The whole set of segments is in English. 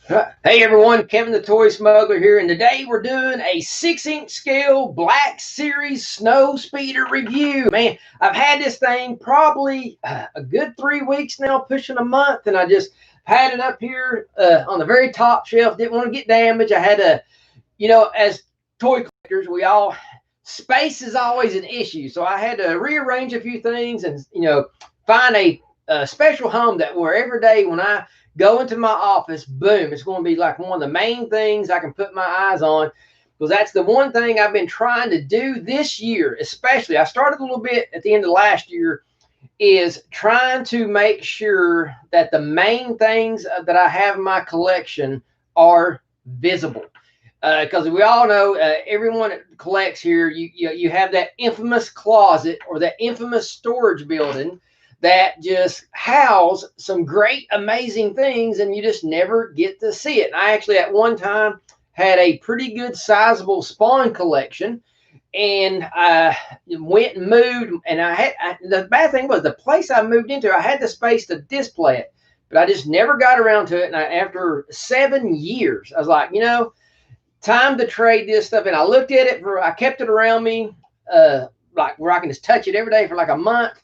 Hey everyone, Kevin the Toy Smuggler here, and today we're doing a 6-inch scale Black Series Snowspeeder review. Man, I've had this thing probably a good 3 weeks now, pushing a month, and I just had it up here on the very top shelf. Didn't want to get damaged. I had to, as toy collectors, space is always an issue, so I had to rearrange a few things and find a special home that where every day when I go into my office, boom, it's going to be like one of the main things I can put my eyes on, because that's the one thing I've been trying to do this year, especially. I started a little bit at the end of last year, is trying to make sure that the main things that I have in my collection are visible. Because we all know, everyone that collects here, you have that infamous closet or that infamous storage building that just house some great, amazing things, and you just never get to see it. And I actually, at one time, had a pretty good, sizable Spawn collection, and I went and moved. And the bad thing was the place I moved into, I had the space to display it, but I just never got around to it. And after 7 years, I was like, time to trade this stuff. And I looked at it I kept it around me, like where I can just touch it every day for like a month.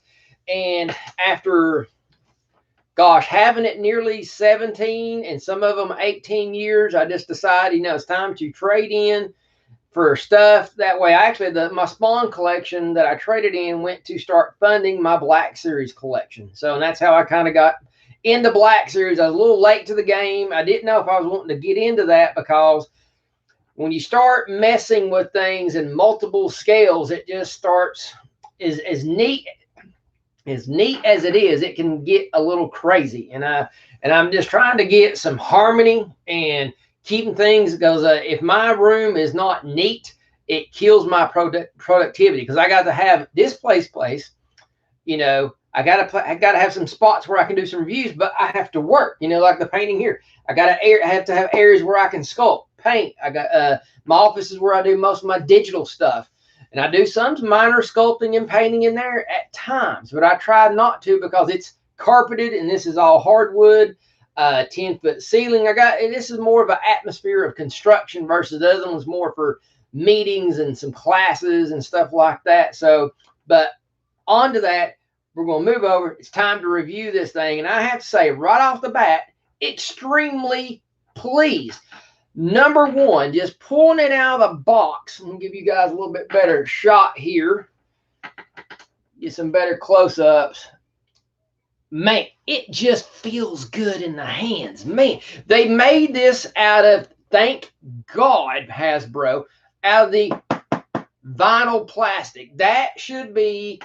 And after, gosh, having it nearly 17 and some of them 18 years, I just decided, it's time to trade in for stuff. That way, actually, my Spawn collection that I traded in went to start funding my Black Series collection. So that's how I kind of got into Black Series. I was a little late to the game. I didn't know if I was wanting to get into that, because when you start messing with things in multiple scales, it just starts, as neat as it is, it can get a little crazy. And I'm just trying to get some harmony and keeping things, because if my room is not neat, it kills my productivity, because I got to have this place. I gotta have some spots where I can do some reviews, but I have to work. Like the painting here, I have to have areas where I can sculpt, paint. I got my office is where I do most of my digital stuff. And I do some minor sculpting and painting in there at times, but I try not to, because it's carpeted and this is all hardwood, 10-foot ceiling. This is more of an atmosphere of construction, versus the other one's more for meetings and some classes and stuff like that. So, but on to that, we're going to move over. It's time to review this thing. And I have to say right off the bat, extremely pleased. Number one, just pulling it out of the box. I'm going to give you guys a little bit better shot here. Get some better close-ups. Man, it just feels good in the hands. Man, they made this out of, thank God, Hasbro, out of the vinyl plastic. That should be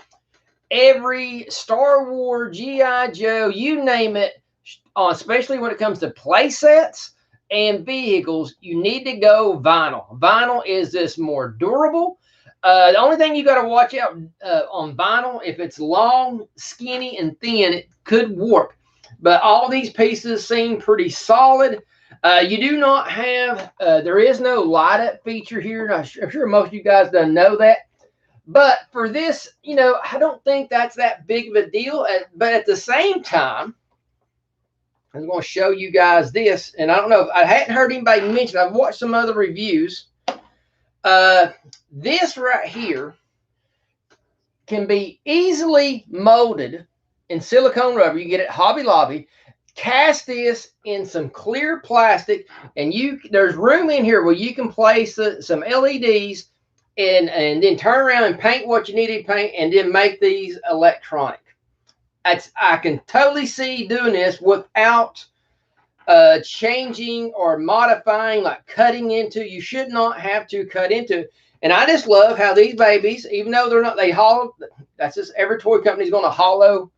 every Star Wars, G.I. Joe, you name it, especially when it comes to play sets and vehicles, you need to go vinyl. Vinyl is this more durable. The only thing you got to watch out on vinyl, if it's long, skinny, and thin, it could warp. But all these pieces seem pretty solid. You do not have, there is no light up feature here. I'm sure most of you guys don't know that. But for this, I don't think that's that big of a deal. But at the same time, I'm going to show you guys this, and I don't know, I hadn't heard anybody mention. I've watched some other reviews. This right here can be easily molded in silicone rubber. You get it Hobby Lobby. Cast this in some clear plastic, and there's room in here where you can place some LEDs and then turn around and paint what you need to paint, and then make these electronic. I can totally see doing this without changing or modifying, like cutting into. You should not have to cut into. And I just love how these babies, even though they hollow, that's just, every toy company is going to hollow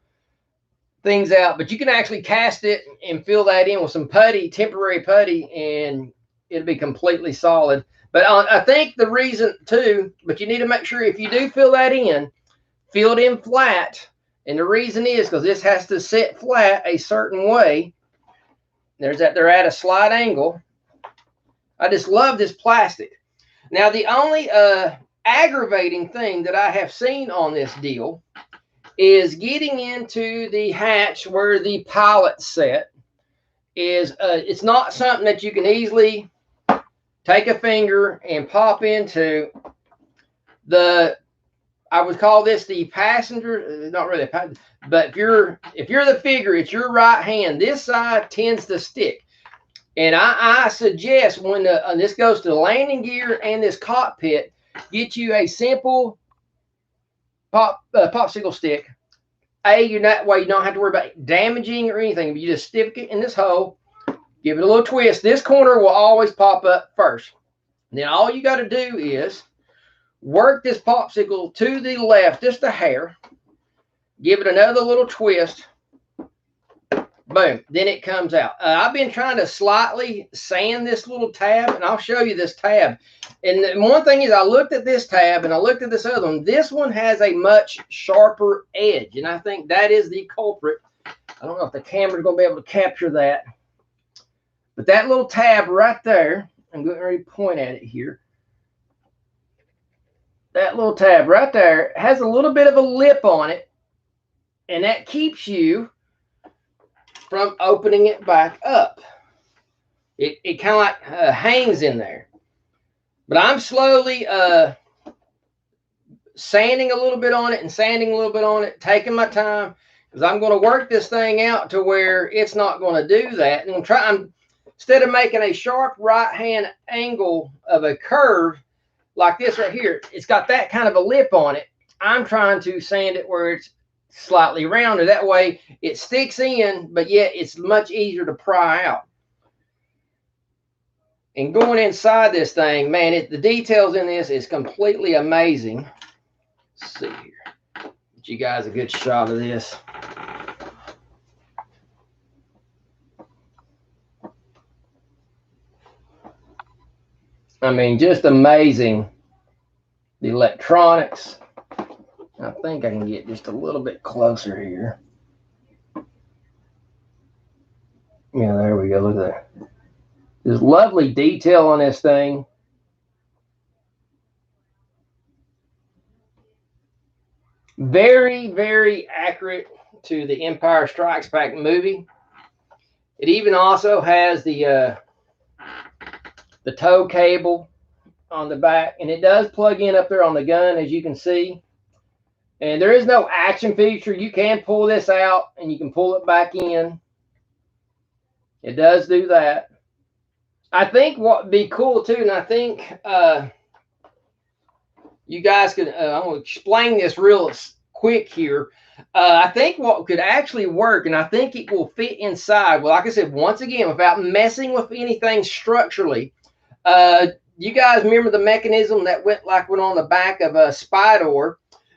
things out, but you can actually cast it and fill that in with some putty, temporary putty, and it'll be completely solid. But I think the reason too, but you need to make sure if you do fill that in, fill it in flat. And the reason is because this has to sit flat a certain way. They're at a slight angle. I just love this plastic. Now, the only aggravating thing that I have seen on this deal is getting into the hatch where the pilot set is it's not something that you can easily take a finger and pop into. I would call this the passenger, not really a passenger, but if you're the figure, it's your right hand. This side tends to stick. And I suggest when this goes to the landing gear and this cockpit, get you a simple popsicle stick. That way you don't have to worry about damaging or anything. You just stick it in this hole, give it a little twist. This corner will always pop up first. Then all you got to do is work this popsicle to the left, just a hair. Give it another little twist. Boom. Then it comes out. I've been trying to slightly sand this little tab, and I'll show you this tab. And one thing is, I looked at this tab, and I looked at this other one. This one has a much sharper edge, and I think that is the culprit. I don't know if the camera's going to be able to capture that. But that little tab right there, I'm going to point at it here. That little tab right there has a little bit of a lip on it, and that keeps you from opening it back up. It kind of like hangs in there. But I'm slowly sanding a little bit on it and sanding a little bit on it, taking my time, because I'm going to work this thing out to where it's not going to do that. And I'm instead of making a sharp right hand angle of a curve like this right here, it's got that kind of a lip on it. I'm trying to sand it where it's slightly rounder. That way it sticks in, but yet it's much easier to pry out. And going inside this thing, man, the details in this is completely amazing. Let's see here. Get you guys a good shot of this. I mean, just amazing. The electronics. I think I can get just a little bit closer here. Yeah, there we go. Look at that. There's lovely detail on this thing. Very, very accurate to the Empire Strikes Back movie. It even also has the tow cable on the back, and it does plug in up there on the gun, as you can see. And there is no action feature. You can pull this out and you can pull it back in. It does do that. I think what would be cool too, and I think you guys could, I'm going to explain this real quick here. I think what could actually work, and I think it will fit inside, well, like I said, once again, without messing with anything structurally, you guys remember the mechanism that went on the back of a Spydor?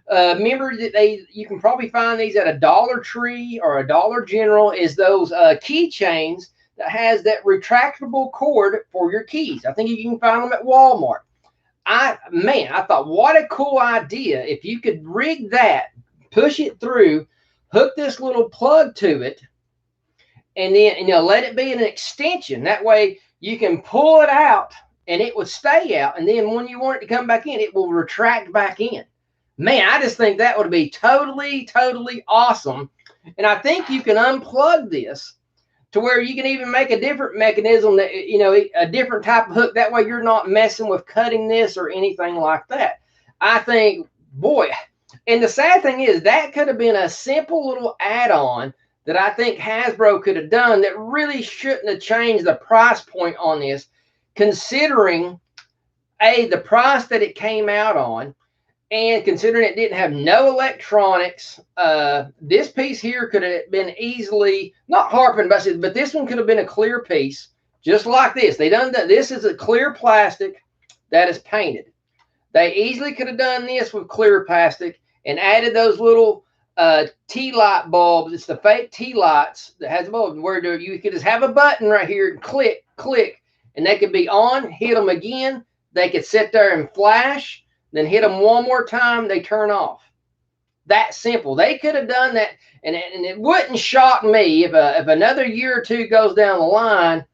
Remember that you can probably find these at a Dollar Tree or a Dollar General, is those keychains that has that retractable cord for your keys. I think you can find them at Walmart. I thought, what a cool idea. If you could rig that, push it through, hook this little plug to it, and then let it be an extension. That way you can pull it out and it would stay out. And then when you want it to come back in, it will retract back in. Man, I just think that would be totally, totally awesome. And I think you can unplug this to where you can even make a different mechanism, that a different type of hook. That way you're not messing with cutting this or anything like that. I think, boy, and the sad thing is that could have been a simple little add-on that I think Hasbro could have done that really shouldn't have changed the price point on this, considering the price that it came out on, and considering it didn't have no electronics. This piece here could have been easily, not harping about it, but this one could have been a clear piece, just like this. They done that. This is a clear plastic that is painted. They easily could have done this with clear plastic and added those little tea light bulbs. It's the fake tea lights that has a bulb where you could just have a button right here, click, click, and they could be on, hit them again. They could sit there and flash, then hit them one more time, they turn off. That simple. They could have done that, and it wouldn't shock me if another year or two goes down the line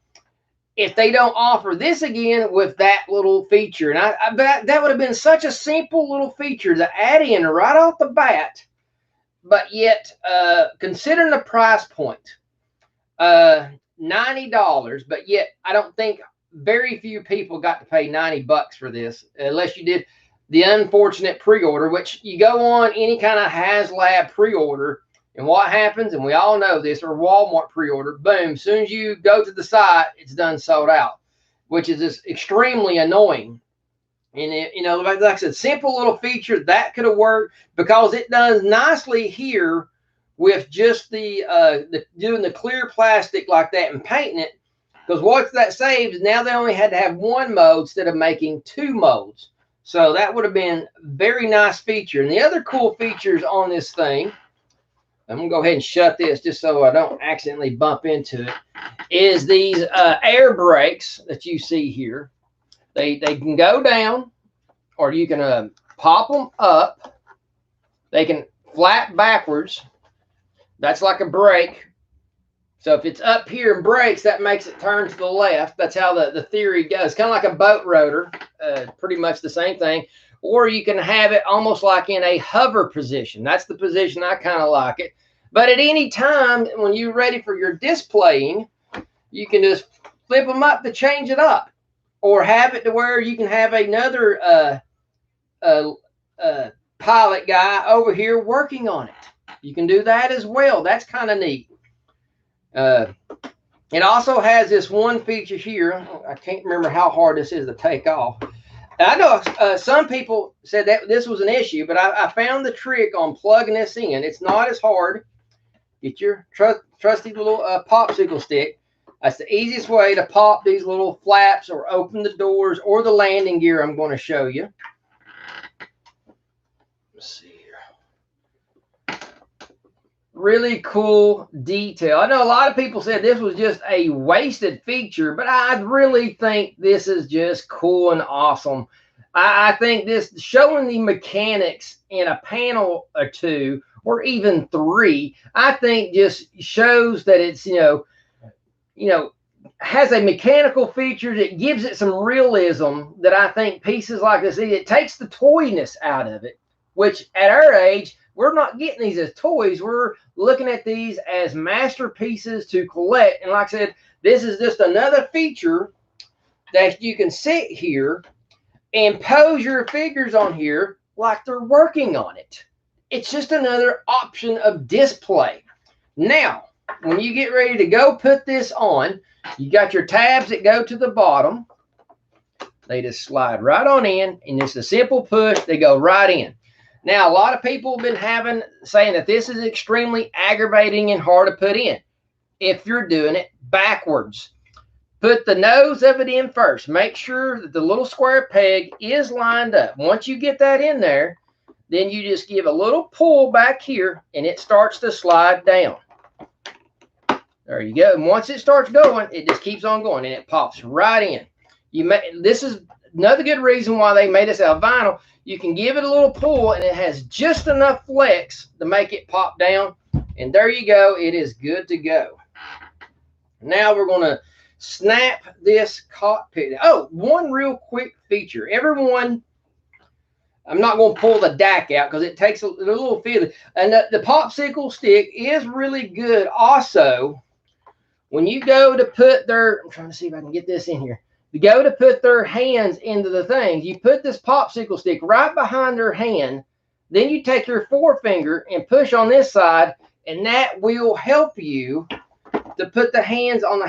if they don't offer this again with that little feature. And I bet that would have been such a simple little feature to add in right off the bat, but yet considering the price point, $90, but yet I don't think very few people got to pay $90 for this, unless you did the unfortunate pre-order, which you go on any kind of HasLab pre-order, and what happens, and we all know this, or Walmart pre-order, boom, as soon as you go to the site, it's done sold out, which is just extremely annoying. And it, you know, like I said, simple little feature that could have worked, because it does nicely here with just the doing the clear plastic like that and painting it. Because what that saves, now they only had to have one mold instead of making two molds. So that would have been a very nice feature. And the other cool features on this thing, I'm going to go ahead and shut this just so I don't accidentally bump into it, is these air brakes that you see here. They can go down, or you can pop them up. They can flap backwards. That's like a brake. So if it's up here and brakes, that makes it turn to the left. That's how the theory goes. Kind of like a boat rotor, pretty much the same thing. Or you can have it almost like in a hover position. That's the position I kind of like it. But at any time, when you're ready for your displaying, you can just flip them up to change it up. Or have it to where you can have another pilot guy over here working on it. You can do that as well. That's kind of neat. It also has this one feature here. I can't remember how hard this is to take off. I know some people said that this was an issue, but I found the trick on plugging this in. It's not as hard. Get your trusty little popsicle stick. That's the easiest way to pop these little flaps or open the doors or the landing gear I'm going to show you. Let's see here. Really cool detail. I know a lot of people said this was just a wasted feature, but I really think this is just cool and awesome. I think this showing the mechanics in a panel or two or even three, I think just shows that it's, has a mechanical feature that gives it some realism that I think pieces like this, it takes the toyness out of it, which at our age, we're not getting these as toys. We're looking at these as masterpieces to collect. And like I said, this is just another feature that you can sit here and pose your figures on here like they're working on it. It's just another option of display. Now, when you get ready to go put this on, you got your tabs that go to the bottom. They just slide right on in, and it's a simple push. They go right in. Now, a lot of people have been saying that this is extremely aggravating and hard to put in. If you're doing it backwards, put the nose of it in first. Make sure that the little square peg is lined up. Once you get that in there, then you just give a little pull back here, and it starts to slide down. There you go. And once it starts going, it just keeps on going, and it pops right in. This is another good reason why they made this out of vinyl. You can give it a little pull, and it has just enough flex to make it pop down. And there you go. It is good to go. Now we're going to snap this cockpit. Oh, one real quick feature. Everyone, I'm not going to pull the DAC out because it takes a little feeling. And the popsicle stick is really good also. When you go to put their, I'm trying to see if I can get this in here. You go to put their hands into the thing. You put this popsicle stick right behind their hand. Then you take your forefinger and push on this side, and that will help you to put the hands on the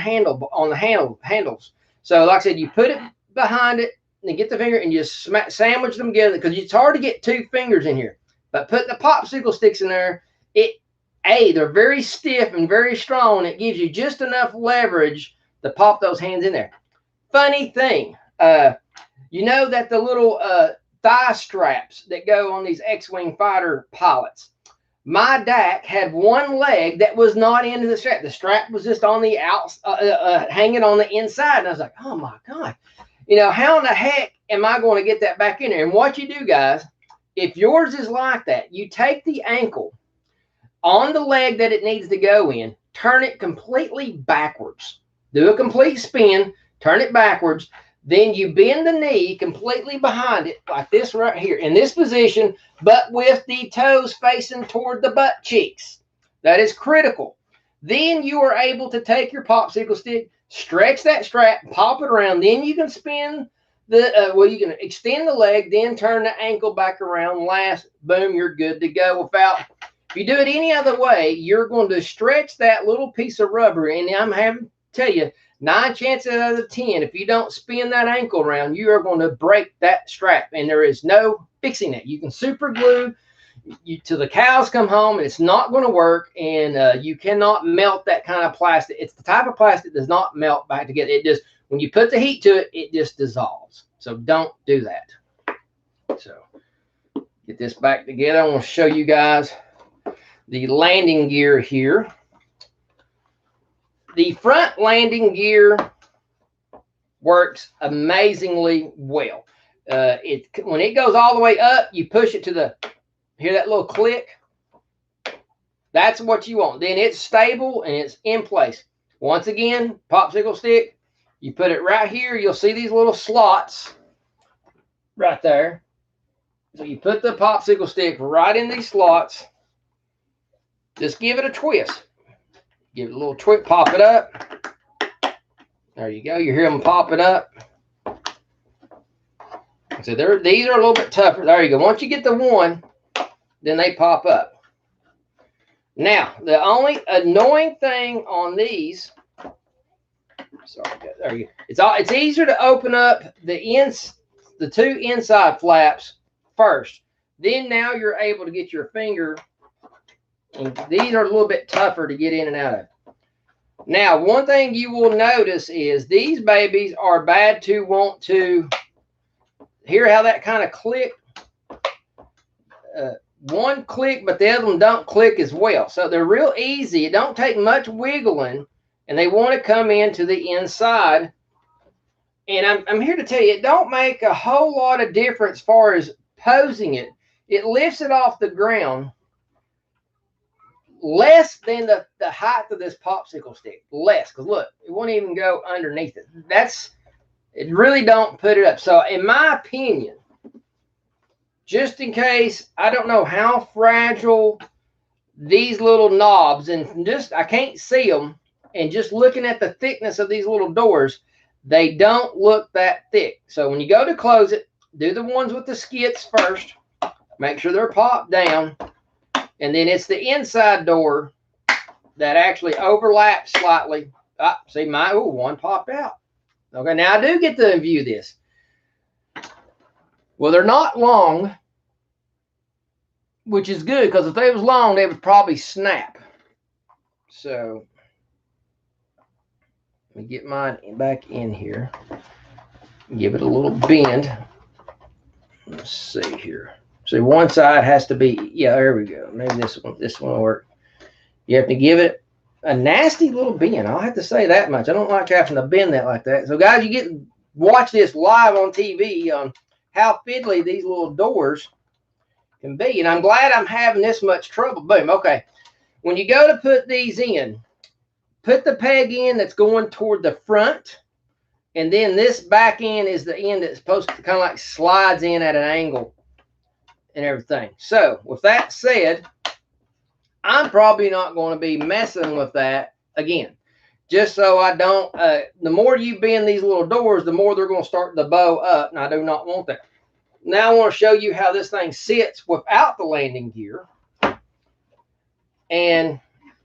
handles. So, like I said, you put it behind it, and get the finger and just sandwich them together because it's hard to get two fingers in here. But putting the popsicle sticks in there, they're very stiff and very strong. It gives you just enough leverage to pop those hands in there. Funny thing, you know that the little thigh straps that go on these X-Wing fighter pilots, my DAC had one leg that was not into the strap. The strap was just on the outside, hanging on the inside. And I was like, oh my God, how in the heck am I going to get that back in there? And what you do, guys, if yours is like that, you take the ankle on the leg that it needs to go in, turn it completely backwards, do a complete spin, turn it backwards, then you bend the knee completely behind it like this right here in this position, but with the toes facing toward the butt cheeks. That is critical. Then you are able to take your popsicle stick, stretch that strap, pop it around. Then you can spin the, well, you can extend the leg, then turn the ankle back around. Last, boom, you're good to go. Without, if you do it any other way, you're going to stretch that little piece of rubber. And I'm having to tell you, 9 chances out of 10, if you don't spin that ankle around, you are going to break that strap. And there is no fixing it. You can super glue till the cows come home, and it's not going to work. And you cannot melt that kind of plastic. It's the type of plastic that does not melt back together. It just, when you put the heat to it, it just dissolves. So don't do that. So get this back together. I want to show you guys the landing gear here. The front landing gear works amazingly well. When it goes all the way up, you push it to the, hear that little click? That's what you want. Then it's stable and it's in place. Once again, popsicle stick, you put it right here. You'll see these little slots right there. So you put the popsicle stick right in these slots. Just give it a twist. Give it a little twist, pop it up. There you go. You hear them pop it up. So these are a little bit tougher. There you go. Once you get the one, then they pop up. Now, the only annoying thing on these, sorry, there you go. It's easier to open up the 2 inside flaps first. Then now you're able to get your finger, and these are a little bit tougher to get in and out of. Now, one thing you will notice is these babies are bad to want to hear how that kind of click. One click, but the other one don't click as well. So they're real easy. It don't take much wiggling, and they want to come into the inside. And I'm here to tell you, it don't make a whole lot of difference as far as posing it. It lifts it off the ground less than the height of this popsicle stick. Less, because look, it won't even go underneath it. It really don't put it up. So in my opinion, just in case, I don't know how fragile these little knobs, and just, I can't see them, and just looking at the thickness of these little doors, they don't look that thick. So when you go to close it, do the ones with the skits first. Make sure they're popped down. And then it's the inside door that actually overlaps slightly. Ah, see, one popped out. Okay, now I do get to view this. Well, they're not long, which is good, because if they was long, they would probably snap. So let me get mine back in here. Give it a little bend. Let's see here. So one side has to be, yeah, there we go. Maybe this one will work. You have to give it a nasty little bend. I'll have to say that much. I don't like having to bend that like that. So guys, you watch this live on TV on how fiddly these little doors can be. And I'm glad I'm having this much trouble. Boom. Okay. When you go to put these in, put the peg in that's going toward the front. And then this back end is the end that's supposed to kind of like slides in at an angle and everything. So with that said, I'm probably not going to be messing with that again. Just so I don't, the more you bend these little doors, the more they're going to start to bow up. And I do not want that. Now I want to show you how this thing sits without the landing gear. And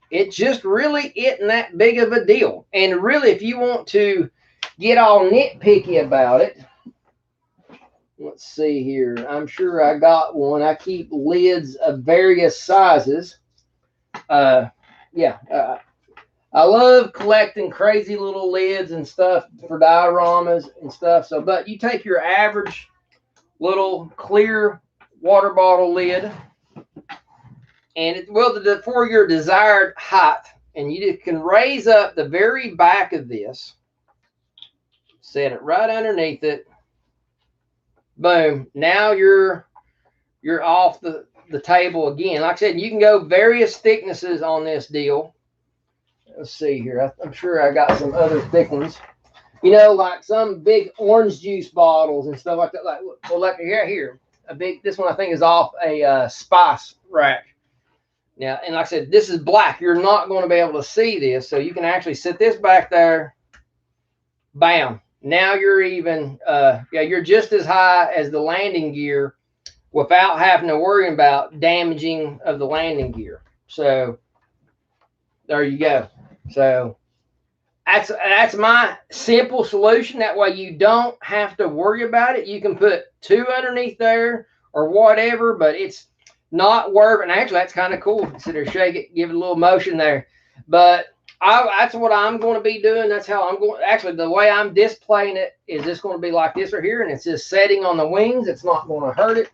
it just really isn't that big of a deal. And really, if you want to get all nitpicky about it, let's see here. I'm sure I got one. I keep lids of various sizes. I love collecting crazy little lids and stuff for dioramas and stuff. So, but you take your average little clear water bottle lid, and it will for your desired height, and you can raise up the very back of this, set it right underneath it. Boom. Now you're off the table again. Like I said, you can go various thicknesses on this deal. Let's see here. I'm sure I got some other thick ones. You know, like some big orange juice bottles and stuff like that. Like, well, like here, this one I think is off a spice rack. Now, and like I said, this is black. You're not going to be able to see this. So you can actually sit this back there. Bam. Now you're even, yeah, you're just as high as the landing gear without having to worry about damaging of the landing gear. So there you go. So that's my simple solution. That way you don't have to worry about it. You can put two underneath there or whatever, but it's not worth. And actually, that's kind of cool. Sit there, shake it, give it a little motion there. But that's what I'm going to be doing. That's how I'm going. Actually, the way I'm displaying it is just going to be like this right here, and it's just setting on the wings. It's not going to hurt it.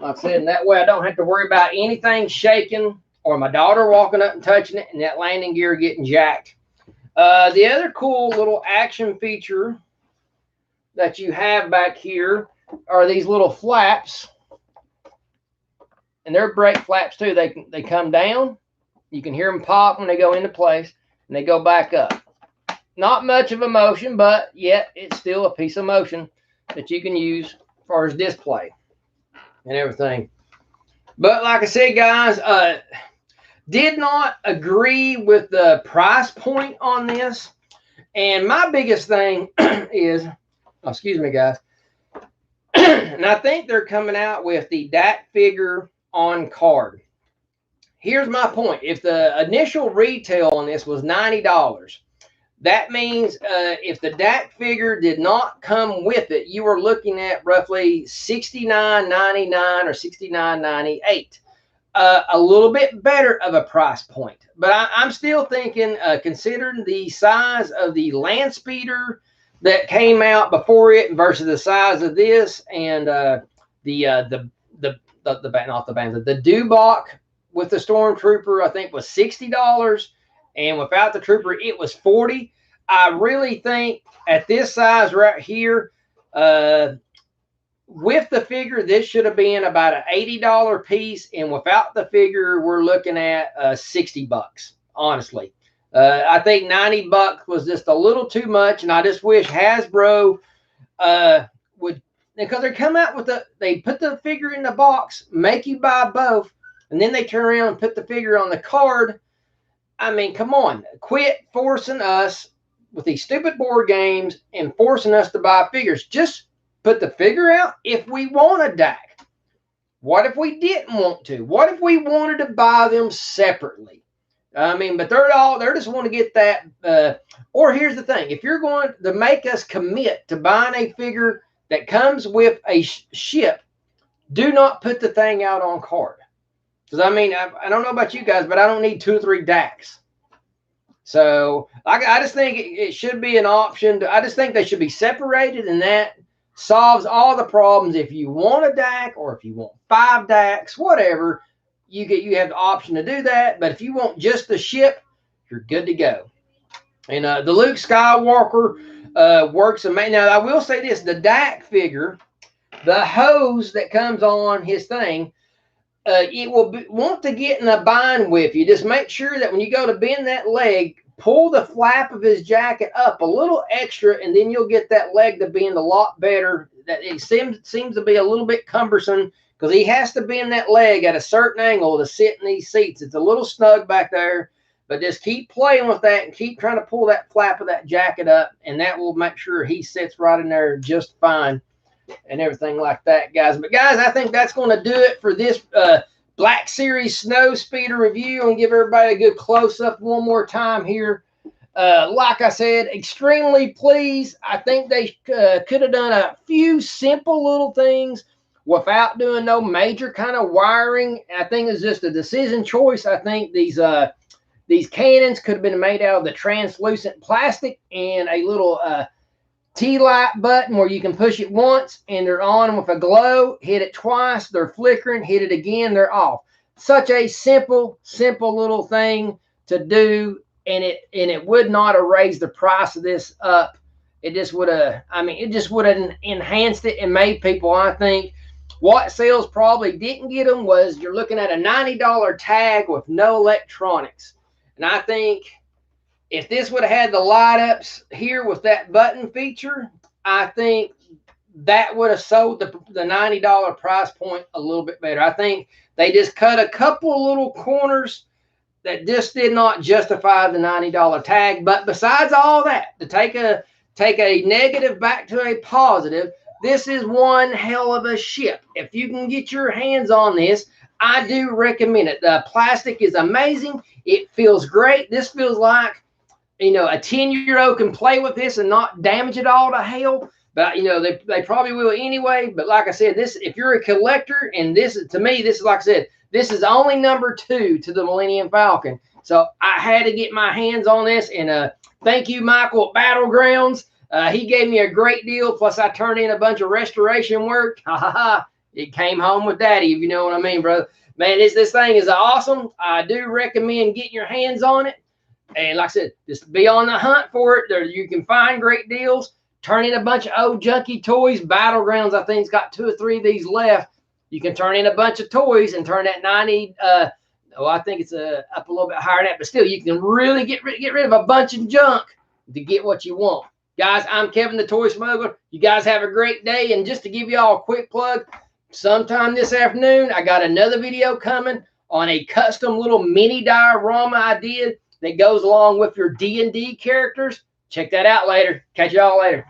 Like I said, and that way I don't have to worry about anything shaking or my daughter walking up and touching it and that landing gear getting jacked. The other cool little action feature that you have back here are these little flaps, and they're brake flaps too. They come down. You can hear them pop when they go into place, and they go back up. Not much of a motion, but yet it's still a piece of motion that you can use as far as display and everything. But like I said, guys, did not agree with the price point on this. And my biggest thing is, oh, excuse me, guys. And I think they're coming out with the DAC figure on card. Here's my point. If the initial retail on this was $90, that means if the DAC figure did not come with it, you were looking at roughly $69.99 or $69.98. A little bit better of a price point. But I'm still thinking, considering the size of the land speeder that came out before it versus the size of this, and the Dubok with the Stormtrooper, I think was $60, and without the Trooper, it was $40. I really think at this size right here, with the figure, this should have been about an $80 piece, and without the figure, we're looking at $60. Honestly, I think $90 was just a little too much, and I just wish Hasbro would, because they come out with they put the figure in the box, make you buy both, and then they turn around and put the figure on the card. I mean, come on, quit forcing us with these stupid board games and forcing us to buy figures. Just put the figure out if we want a DAC. What if we didn't want to? What if we wanted to buy them separately? I mean, but they're just want to get that. Or here's the thing: if you're going to make us commit to buying a figure that comes with a ship, do not put the thing out on card. Because I mean, I don't know about you guys, but I don't need 2 or 3 DACs. So I just think it should be an option. I just think they should be separated, and that solves all the problems. If you want a DAC or if you want 5 DACs, whatever, you have the option to do that. But if you want just the ship, you're good to go. And the Luke Skywalker works amazing. Now, I will say this: the DAC figure, the hose that comes on his thing, it will want to get in a bind with you. Just make sure that when you go to bend that leg, pull the flap of his jacket up a little extra, and then you'll get that leg to bend a lot better. That it seems to be a little bit cumbersome because he has to bend that leg at a certain angle to sit in these seats. It's a little snug back there, but just keep playing with that and keep trying to pull that flap of that jacket up, and that will make sure he sits right in there just fine and everything like that, guys. But guys, I think that's going to do it for this Black Series Snowspeeder review, and give everybody a good close-up one more time here. Like I said, extremely pleased. I think they could have done a few simple little things without doing no major kind of wiring. I think it's just a decision choice. I think these cannons could have been made out of the translucent plastic, and a little T-light button where you can push it once and they're on with a glow. Hit it twice, they're flickering. Hit it again, they're off. Such a simple little thing to do, and it would not have raised the price of this up. It just would have, I mean, it just would have enhanced it and made people, I think, what sales probably didn't get them was you're looking at a $90 tag with no electronics. And I think if this would have had the light ups here with that button feature, I think that would have sold the $90 price point a little bit better. I think they just cut a couple little corners that just did not justify the $90 tag. But besides all that, to take a negative back to a positive, this is one hell of a ship. If you can get your hands on this, I do recommend it. The plastic is amazing. It feels great. This feels like, a 10-year-old can play with this and not damage it all to hell. But they probably will anyway. But like I said, this, if you're a collector, and this, to me, this is, like I said, this is only number 2 to the Millennium Falcon. So I had to get my hands on this. And thank you, Michael, at Battlegrounds. He gave me a great deal. Plus, I turned in a bunch of restoration work. Ha ha ha! It came home with daddy, if you know what I mean, brother. Man, this thing is awesome. I do recommend getting your hands on it. And like I said, just be on the hunt for it. There, you can find great deals. Turn in a bunch of old junky toys. Battlegrounds, I think, has got 2 or 3 of these left. You can turn in a bunch of toys and turn that 90. I think it's up a little bit higher than that, but still, you can really get rid of a bunch of junk to get what you want. Guys, I'm Kevin the Toy Smuggler. You guys have a great day. And just to give you all a quick plug, sometime this afternoon, I got another video coming on a custom little mini diorama I did that goes along with your D&D characters. Check that out later. Catch y'all later.